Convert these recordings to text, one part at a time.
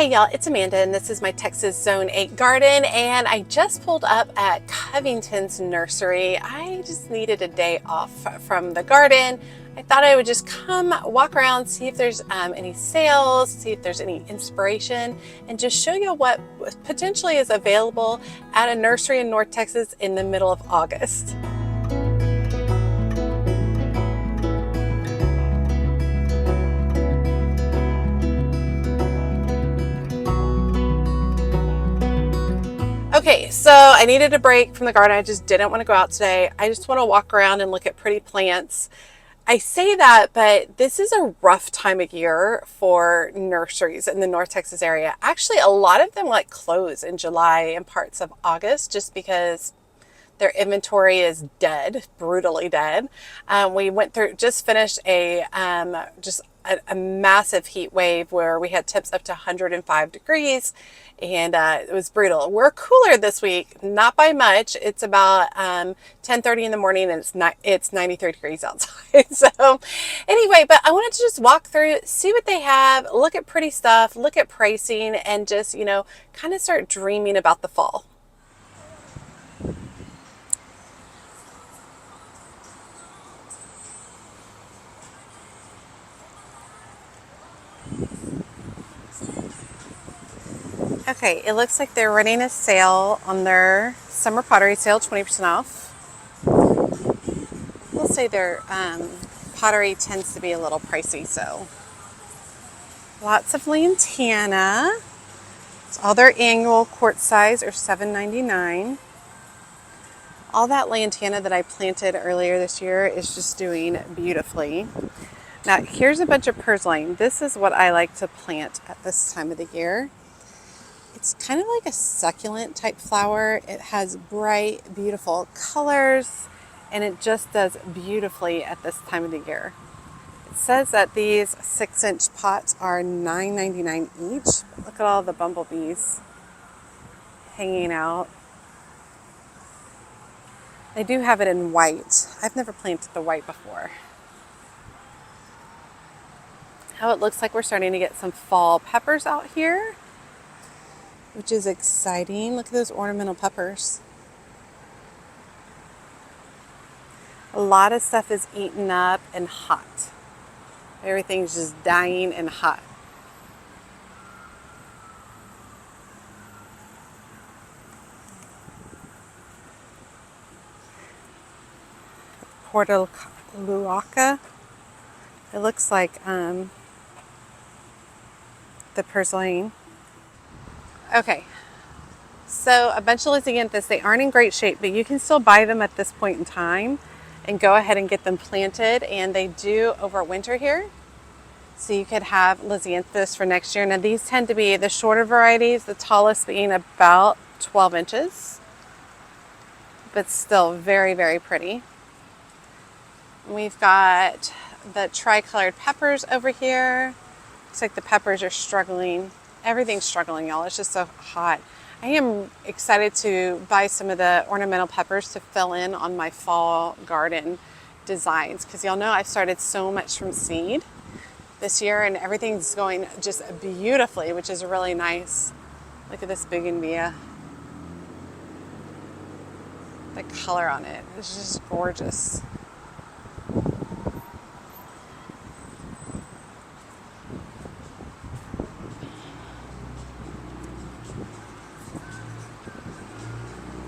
Hey y'all, it's Amanda and this is my Texas Zone 8 garden, and I just pulled up at Covington's Nursery. I just needed a day off from the garden. I thought I would just come walk around, see if there's any sales, see if there's any inspiration, and just show you what potentially is available at a nursery in North Texas in the middle of August. Okay, so I needed a break from the garden. I just didn't want to go out today. I just want to walk around and look at pretty plants. I say that, but this is a rough time of year for nurseries in the North Texas area. Actually, a lot of them close in July and parts of August just because their inventory is dead, brutally dead. We went through, just finished a massive heat wave where we had temps up to 105 degrees, and it was brutal. We're cooler this week, not by much. It's about 10:30 in the morning, and it's 93 degrees outside. So anyway, but I wanted to just walk through, see what they have, look at pretty stuff, look at pricing, and just, kind of start dreaming about the fall. Okay, it looks like they're running a sale on their summer pottery sale, 20% off. We'll say their pottery tends to be a little pricey, so. Lots of lantana. All their annual quart size are $7.99. All that lantana that I planted earlier this year is just doing beautifully. Now, here's a bunch of purslane. This is what I like to plant at this time of the year. It's kind of like a succulent type flower. It has bright, beautiful colors, and it just does beautifully at this time of the year. It says that these 6-inch pots are $9.99 each. Look at all the bumblebees hanging out. They do have it in white. I've never planted the white before. How it looks like we're starting to get some fall peppers out here, which is exciting. Look at those ornamental peppers. A lot of stuff is eaten up and hot. Everything's just dying and hot. Portulaca. It looks like the purslane. Okay, so a bunch of lizanthus. They aren't in great shape, but you can still buy them at this point in time and go ahead and get them planted, and they do overwinter here. So you could have lizanthus for next year. Now these tend to be the shorter varieties, the tallest being about 12 inches, but still very, very pretty. We've got the tricolored peppers over here. Looks like the peppers are struggling. Everything's struggling, y'all. It's just so hot. I am excited to buy some of the ornamental peppers to fill in on my fall garden designs, because y'all know I've started so much from seed this year, and everything's going just beautifully, which is really nice. Look at this bougainvillea. The color on it is just gorgeous.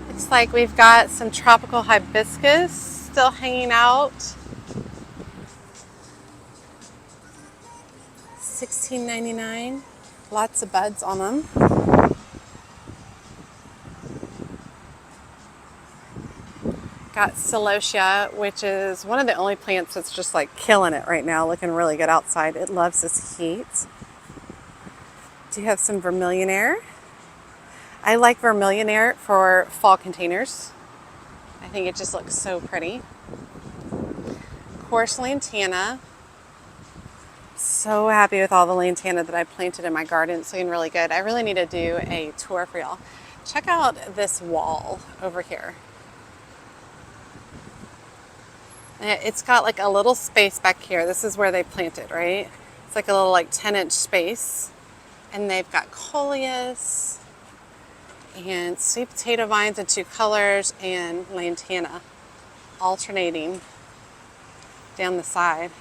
Looks like we've got some tropical hibiscus still hanging out. $16.99. Lots of buds on them. Got celosia, which is one of the only plants that's just killing it right now, looking really good outside. It loves this heat. Do you have some vermillionaire? I like vermillionaire for fall containers. I think it just looks so pretty. Coarse lantana. So happy with all the lantana that I planted in my garden. It's looking really good. I really need to do a tour for y'all. Check out this wall over here. It's got a little space back here. This is where they planted, right? It's like a little 10-inch space. And they've got coleus and sweet potato vines in 2 colors and lantana alternating down the side.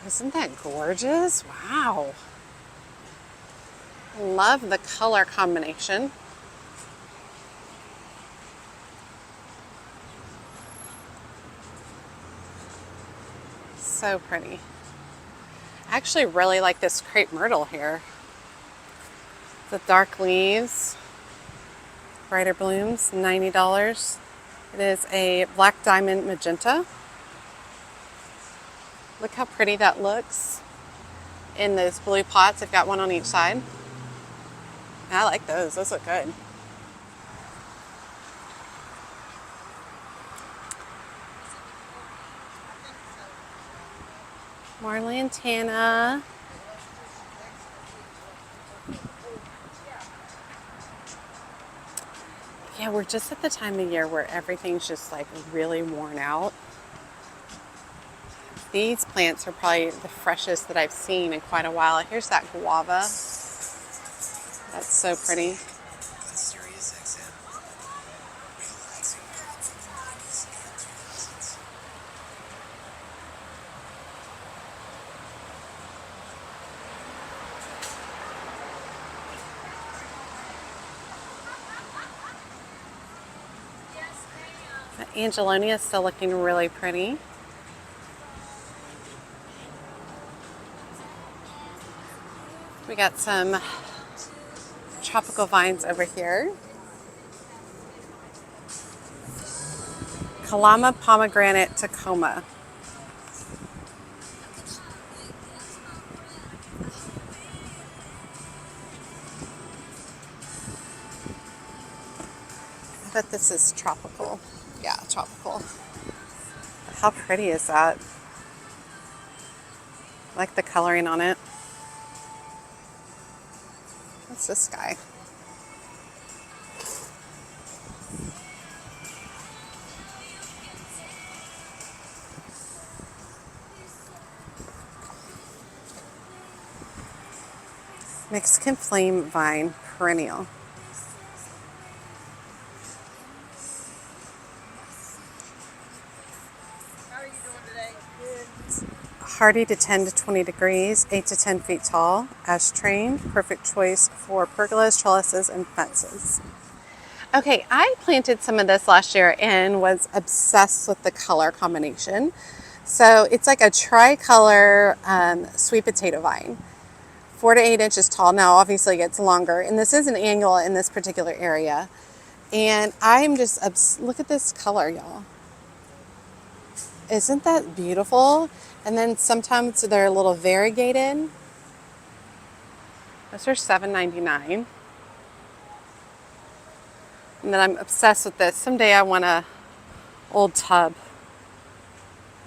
Isn't that gorgeous? Wow. Love the color combination. So pretty. I actually really like this crepe myrtle here. The dark leaves, brighter blooms, $90. It is a black diamond magenta. Look how pretty that looks in those blue pots. I've got one on each side. I like those. Those look good. More lantana. Yeah, we're just at the time of year where everything's just like really worn out. These plants are probably the freshest that I've seen in quite a while. Here's that guava. That's so pretty. The Angelonia is still looking really pretty. We got some tropical vines over here. Kalama pomegranate Tacoma. I bet this is tropical. Yeah, tropical. How pretty is that? I like the coloring on it. What's this guy? Mexican flame vine perennial. How are you doing today? Good. Hardy to 10 to 20 degrees, 8 to 10 feet tall, ash trained, perfect choice for pergolas, trellises, and fences. Okay, I planted some of this last year and was obsessed with the color combination. So it's like a tricolor sweet potato vine, 4 to 8 inches tall. Now, obviously, it gets longer, and this is an annual in this particular area. And I'm just look at this color, y'all. Isn't that beautiful? And then sometimes they're a little variegated. Those are $7.99. And then I'm obsessed with this. Someday I want a old tub.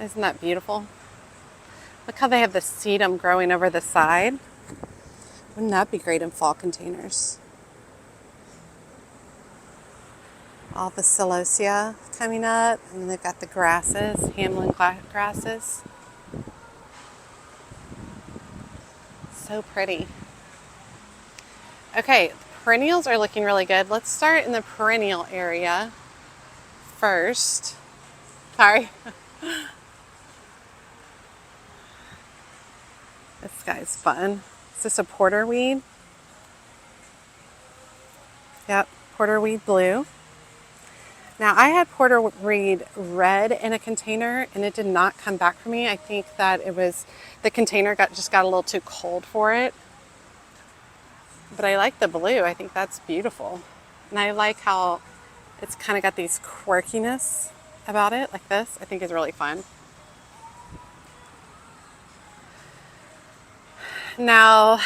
Isn't that beautiful? Look how they have the sedum growing over the side. Wouldn't that be great in fall containers? All the celosia coming up, and they've got the grasses, Hamlin grasses. So pretty. Okay, perennials are looking really good. Let's start in the perennial area first. Sorry. This guy's fun. Is this a porterweed? Yep, porterweed blue. Now, I had porterweed red in a container, and it did not come back for me. I think that it was the container just got a little too cold for it. But I like the blue. I think that's beautiful. And I like how it's kind of got these quirkiness about it, like this. I think is really fun. Now,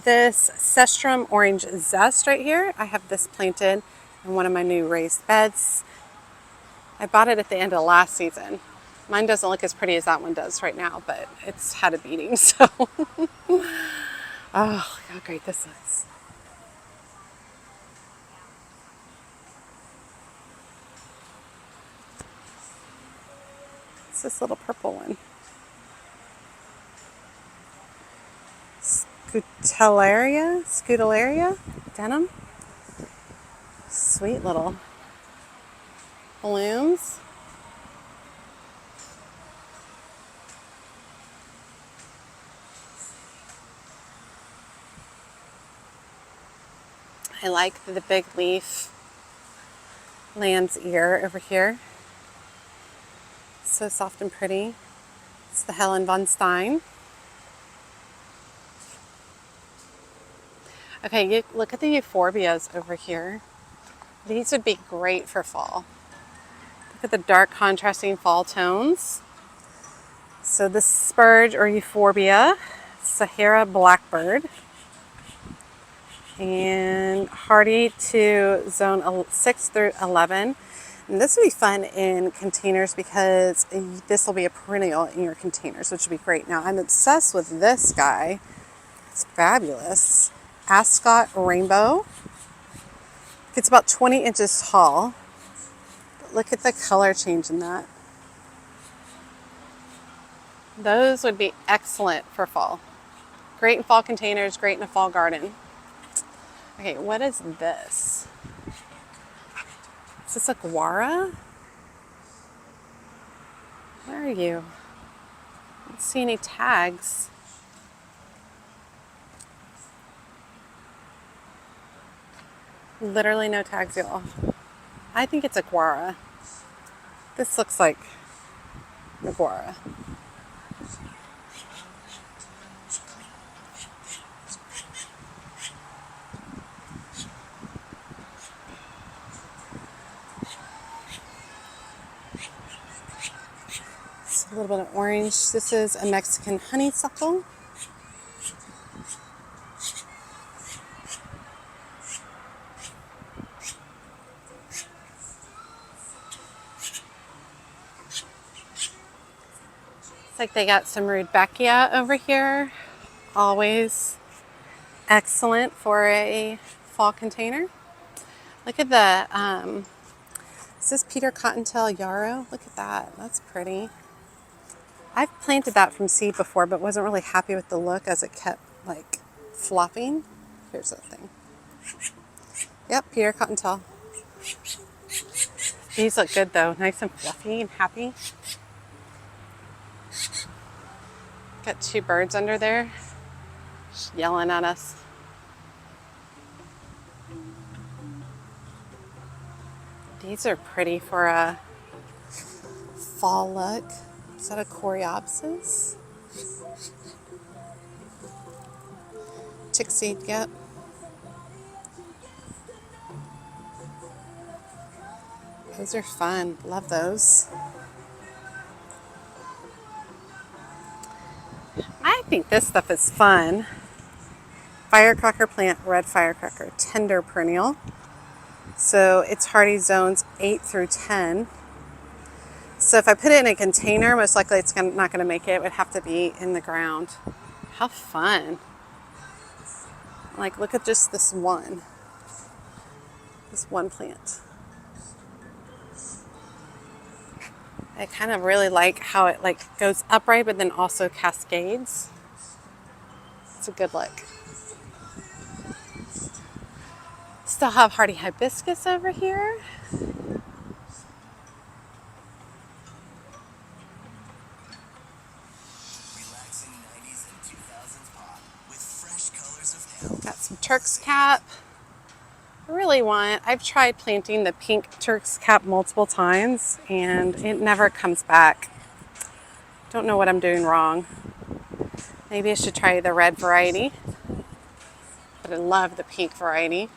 this Cestrum Orange Zest right here, I have this planted in one of my new raised beds. I bought it at the end of last season. Mine doesn't look as pretty as that one does right now, but it's had a beating, so. Oh, how great this looks. It's this little purple one. Scutellaria denim. Sweet little blooms. I like the big leaf lamb's ear over here. So soft and pretty. It's the Helen von Stein. Okay, you look at the euphorbias over here. These would be great for fall. Look at the dark contrasting fall tones. So this spurge or euphorbia, Sahara blackbird, and hardy to zone 6 through 11. And this would be fun in containers because this will be a perennial in your containers, which would be great. Now I'm obsessed with this guy. It's fabulous. Ascot Rainbow. It's about 20 inches tall. But look at the color change in that. Those would be excellent for fall. Great in fall containers, great in a fall garden. Okay, what is this? Is this a guara? Where are you? I don't see any tags. Literally no tags, y'all. I think it's a guara. This looks like a guara. A little bit of orange. This is a Mexican honeysuckle. It's like they got some rudbeckia over here. Always excellent for a fall container. Look at the, is this Peter Cottontail yarrow? Look at that. That's pretty. I've planted that from seed before, but wasn't really happy with the look as it kept like flopping. Here's the thing. Yep, Peter Cottontail. These look good though, nice and fluffy and happy. Got two birds under there, just yelling at us. These are pretty for a fall look. Is that a coreopsis? Chick seed, yep. Those are fun. Love those. I think this stuff is fun. Firecracker plant, red firecracker, tender perennial. So it's hardy zones 8 through 10. So if I put it in a container, most likely it's not going to make it. It would have to be in the ground. How fun. Like, look at just this one plant. I kind of really like how it like goes upright, but then also cascades. It's a good look. Still have hardy hibiscus over here. Got some Turk's cap. I've tried planting the pink Turk's cap multiple times and it never comes back. Don't know what I'm doing wrong. Maybe I should try the red variety, but I love the pink variety.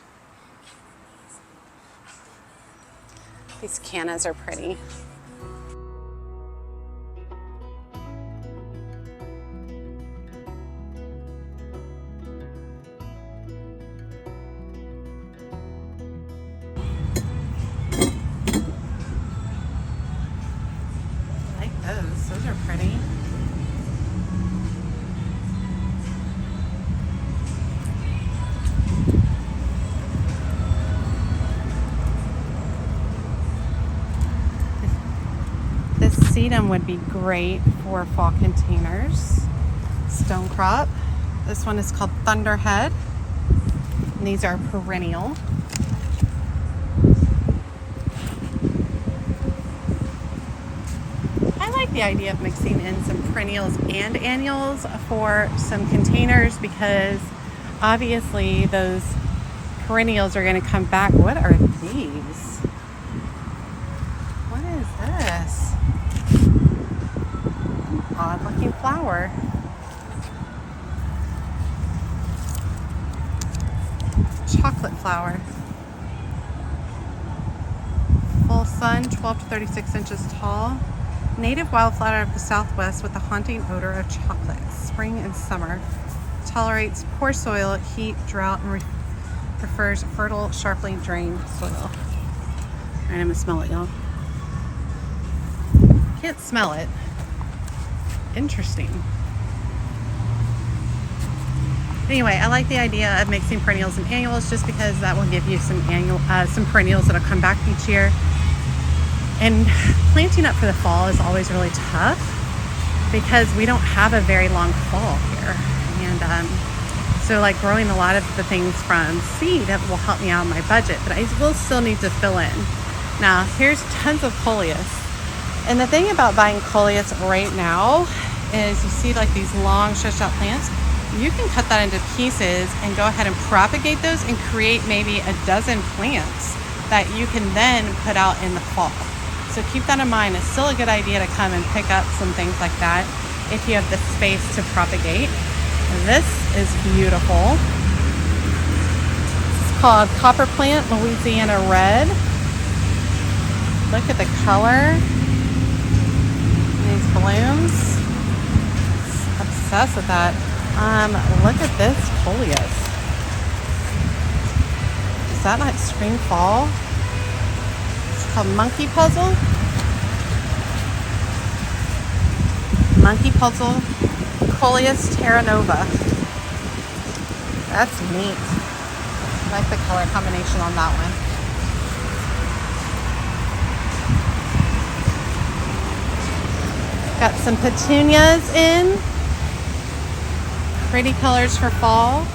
These cannas are pretty. Those are pretty. This sedum would be great for fall containers. Stone crop. This one is called Thunderhead. And these are perennial. I like the idea of mixing in some perennials and annuals for some containers because obviously those perennials are going to come back. What are these? What is this? Odd looking flower. Chocolate flower. Full sun, 12 to 36 inches tall. Native wildflower of the Southwest with a haunting odor of chocolate. Spring and summer. Tolerates poor soil, heat, drought, and prefers fertile, sharply drained soil. All right, I'm gonna smell it, y'all. Can't smell it. Interesting. Anyway, I like the idea of mixing perennials and annuals just because that will give you some perennials that'll come back each year. And planting up for the fall is always really tough because we don't have a very long fall here. And so like growing a lot of the things from seed that will help me out on my budget, but I will still need to fill in. Now, here's tons of coleus. And the thing about buying coleus right now is you see like these long stretched out plants. You can cut that into pieces and go ahead and propagate those and create maybe a dozen plants that you can then put out in the fall. So keep that in mind. It's still a good idea to come and pick up some things like that if you have the space to propagate. This is beautiful. It's called Copper Plant Louisiana Red. Look at the color. These blooms. Obsessed with that. Look at this coleus. Does that not scream fall? It's called Monkey Puzzle. Monkey Puzzle Coleus Terra Nova. That's neat. I like the color combination on that one. Got some petunias in. Pretty colors for fall.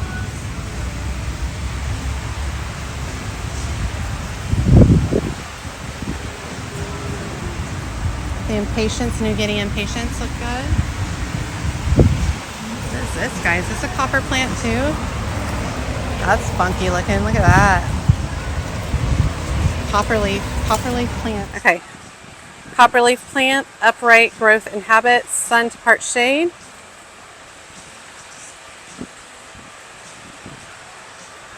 The impatiens, New Guinea impatiens look good. What is this, guys? Is this a copper plant too? That's funky looking. Look at that. Copperleaf plant. Okay. Copperleaf plant, upright growth and habit, sun to part shade.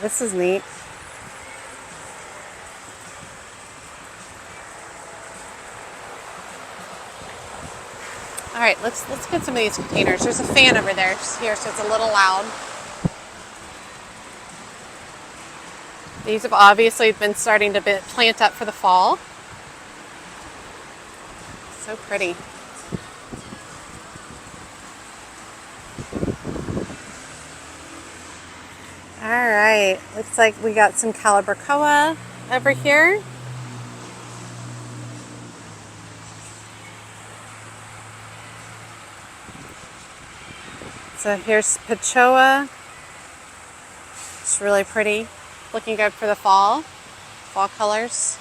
This is neat. All right, let's get some of these containers. There's a fan over there here, so it's a little loud. These have obviously been starting to plant up for the fall. So pretty. All right, looks like we got some Calibrachoa over here. So here's Pachoa. It's really pretty. Looking good for the fall colors.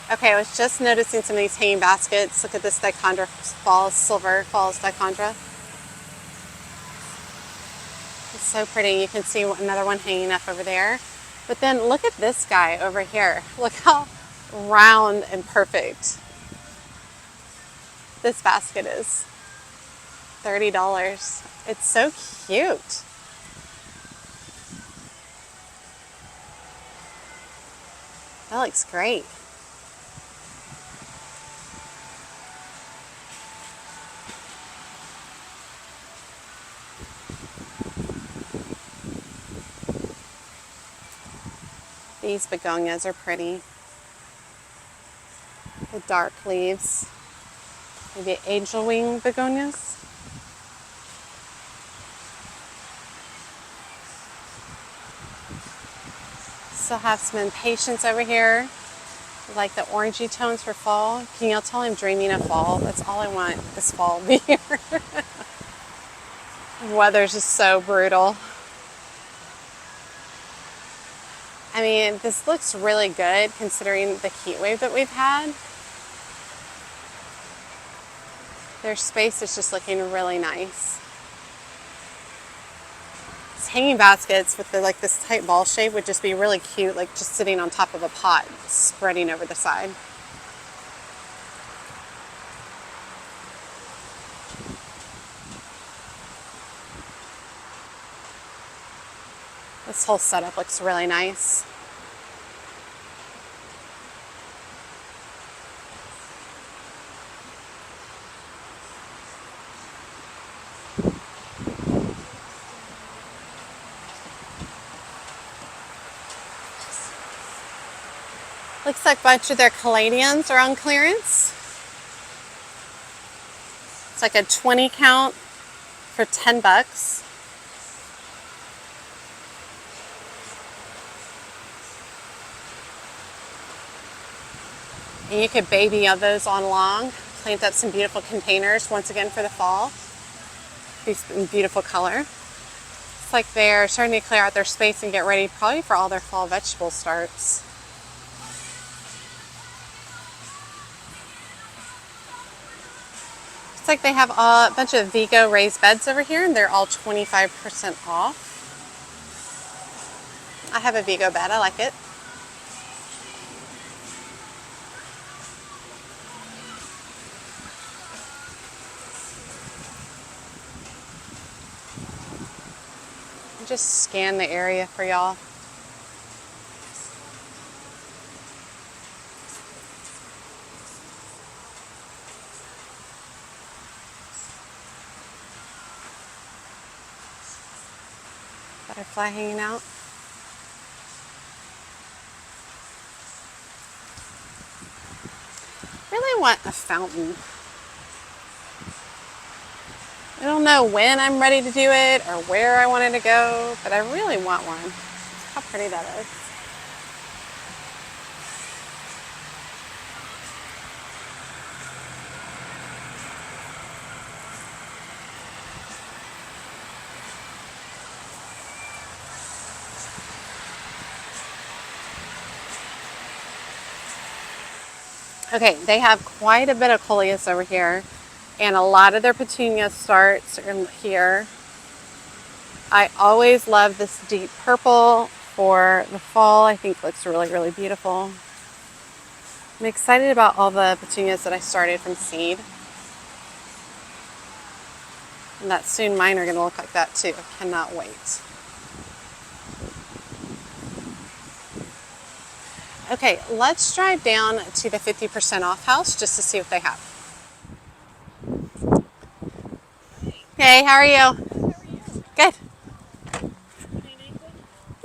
Okay, I was just noticing some of these hanging baskets. Look at this Dichondra Falls, Silver Falls Dichondra. It's so pretty. You can see another one hanging up over there. But then look at this guy over here. Look how round and perfect this basket is. $30. It's so cute. That looks great. These begonias are pretty. The dark leaves. Maybe angel wing begonias. Still have some impatiens over here. Like the orangey tones for fall. Can y'all tell I'm dreaming of fall? That's all I want is fall to be here. Weather's just so brutal. I mean, this looks really good considering the heat wave that we've had. Their space is just looking really nice. These hanging baskets with this tight ball shape would just be really cute, like just sitting on top of a pot, spreading over the side. This whole setup looks really nice. Looks like a bunch of their caladiums are on clearance. It's like a 20 count for $10. And you could baby those on long, plant up some beautiful containers once again for the fall. These in beautiful color. It's like they're starting to clear out their space and get ready probably for all their fall vegetable starts. Looks like they have a bunch of Vigo raised beds over here and they're all 25% off. I have a Vigo bed, I like it. Just scan the area for y'all. Butterfly hanging out. Really want a fountain. I don't know when I'm ready to do it or where I want it to go, but I really want one. How pretty that is. Okay, they have quite a bit of coleus over here, and a lot of their petunia starts in here. I always love this deep purple for the fall. I think looks really, really beautiful. I'm excited about all the petunias that I started from seed. And that soon mine are going to look like that too. I cannot wait. Okay, let's drive down to the 50% off house just to see what they have. Hey, how are you? Good.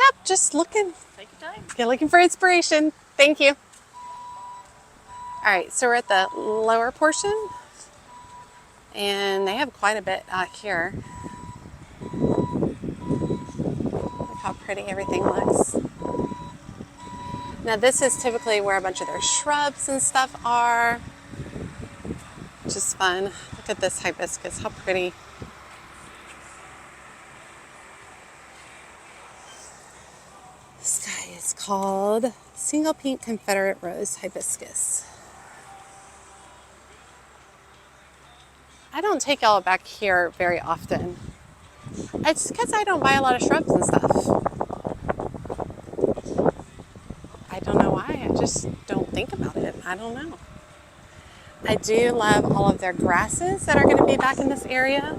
Yep, just looking. Take your time. You're looking for inspiration. Thank you. All right, so we're at the lower portion, and they have quite a bit out here. Look how pretty everything looks. Now this is typically where a bunch of their shrubs and stuff are, which is fun. Look at this hibiscus, how pretty. This guy is called Single Pink Confederate Rose Hibiscus. I don't take y'all back here very often. It's because I don't buy a lot of shrubs and stuff. I don't know why, I just don't think about it. I don't know. I do love all of their grasses that are going to be back in this area.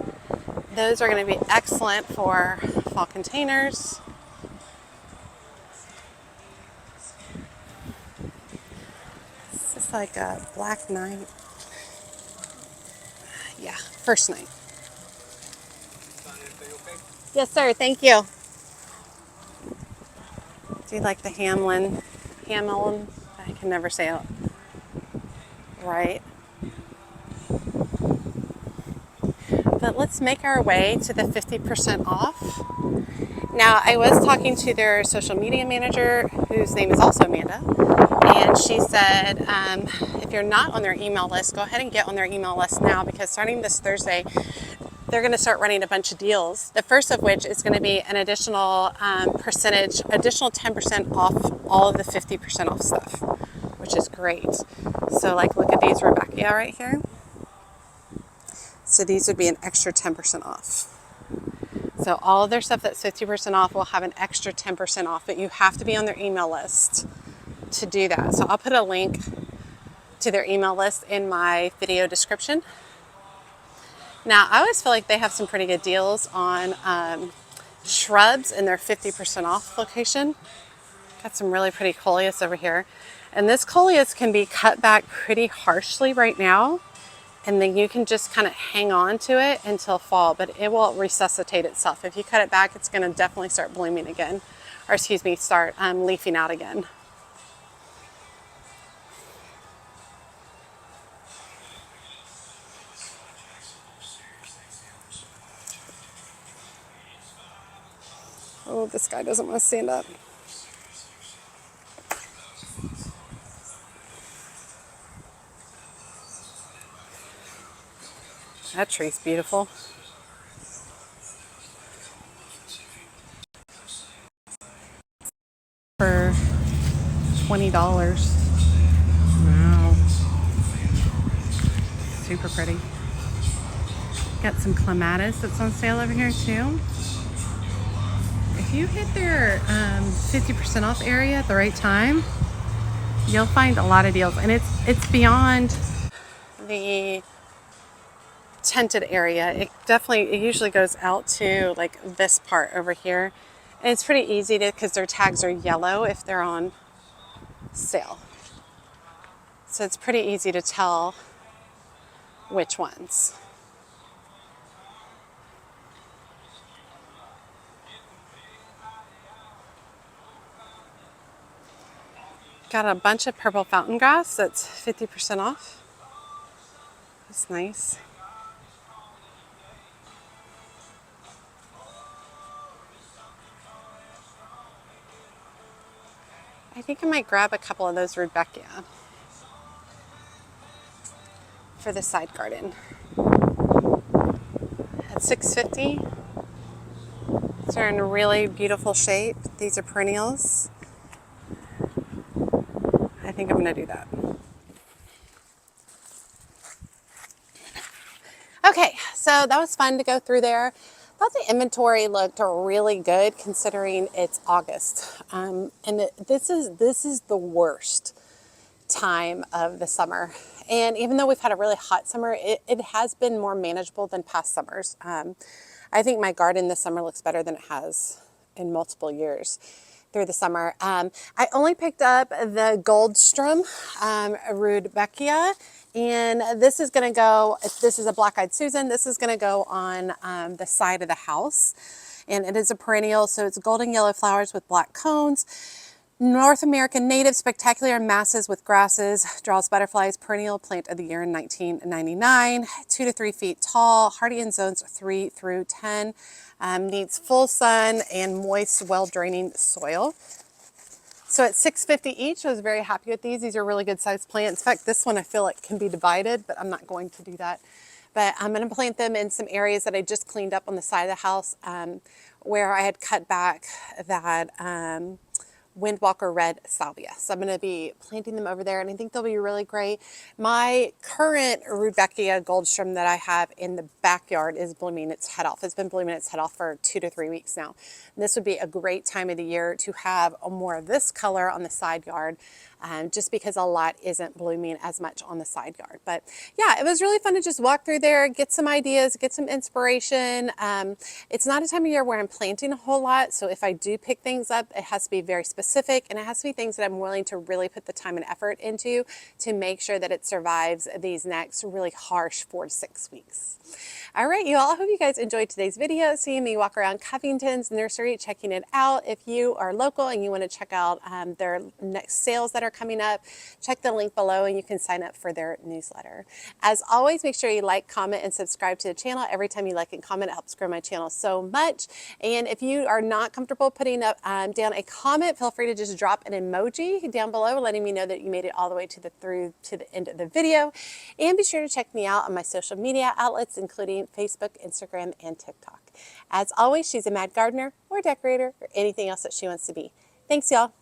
Those are going to be excellent for fall containers. This is like a black night. Yeah, first night. Yes, sir. Thank you. Do you like the Hamlin? I can never say it right. But let's make our way to the 50% off. Now, I was talking to their social media manager, whose name is also Amanda, and she said if you're not on their email list, go ahead and get on their email list now, because starting this Thursday, they're going to start running a bunch of deals. The first of which is going to be an additional additional 10% off all of the 50% off stuff, which is great. So like, look at these Rebecca right here. So these would be an extra 10% off. So all of their stuff that's 50% off will have an extra 10% off, but you have to be on their email list to do that. So I'll put a link to their email list in my video description. Now, I always feel like they have some pretty good deals on shrubs in their 50% off location. Got some really pretty coleus over here. And this coleus can be cut back pretty harshly right now, and then you can just kind of hang on to it until fall, but it will resuscitate itself. If you cut it back, it's going to definitely start blooming again, or excuse me, start leafing out again. Oh, this guy doesn't want to stand up. That tree's beautiful. For $20. Wow. Super pretty. Got some clematis that's on sale over here too. If you hit their 50% off area at the right time, you'll find a lot of deals. And it's beyond the tented area. It usually goes out to like this part over here. And it's pretty easy to, because their tags are yellow if they're on sale. So it's pretty easy to tell which ones. Got a bunch of purple fountain grass that's 50% off. That's nice. I think I might grab a couple of those rudbeckia for the side garden. At $6.50. These are in really beautiful shape. These are perennials. I think I'm going to do that. Okay, so that was fun to go through there. I thought the inventory looked really good considering it's August. This is the worst time of the summer. And even though we've had a really hot summer, it has been more manageable than past summers. I think my garden this summer looks better than it has in multiple years through the summer. I only picked up the Goldstrom Rudbeckia, and this is going to go, this is a black-eyed Susan, this is going to go on the side of the house. And it is a perennial, so it's golden yellow flowers with black cones. North American native, spectacular masses with grasses, draws butterflies, perennial plant of the year in 1999, 2 to 3 feet tall, hardy in zones 3 through 10, needs full sun and moist, well-draining soil. So at $6.50 each, I was very happy with these. These are really good sized plants. In fact, this one I feel like can be divided, but I'm not going to do that. But I'm going to plant them in some areas that I just cleaned up on the side of the house where I had cut back that Windwalker red salvia. So I'm going to be planting them over there, and I think they'll be really great. My current Rudbeckia Goldstrom that I have in the backyard is blooming its head off. It's been blooming its head off for 2 to 3 weeks now. And this would be a great time of the year to have more of this color on the side yard, just because a lot isn't blooming as much on the side yard. But yeah, it was really fun to just walk through there, get some ideas, get some inspiration. It's not a time of year where I'm planting a whole lot, so if I do pick things up, it has to be very specific, and it has to be things that I'm willing to really put the time and effort into to make sure that it survives these next really harsh 4 to 6 weeks. All right, you all, I hope you guys enjoyed today's video, seeing me walk around Covington's nursery, checking it out. If you are local and you want to check out their next sales that are coming up, check the link below and you can sign up for their newsletter. As always, make sure you like, comment, and subscribe to the channel. Every time you like and comment, it helps grow my channel so much. And if you are not comfortable putting up down a comment, feel free to just drop an emoji down below letting me know that you made it all the way to the end of the video. And be sure to check me out on my social media outlets, including Facebook, Instagram, and TikTok. As always, she's a mad gardener or decorator or anything else that she wants to be. Thanks, y'all.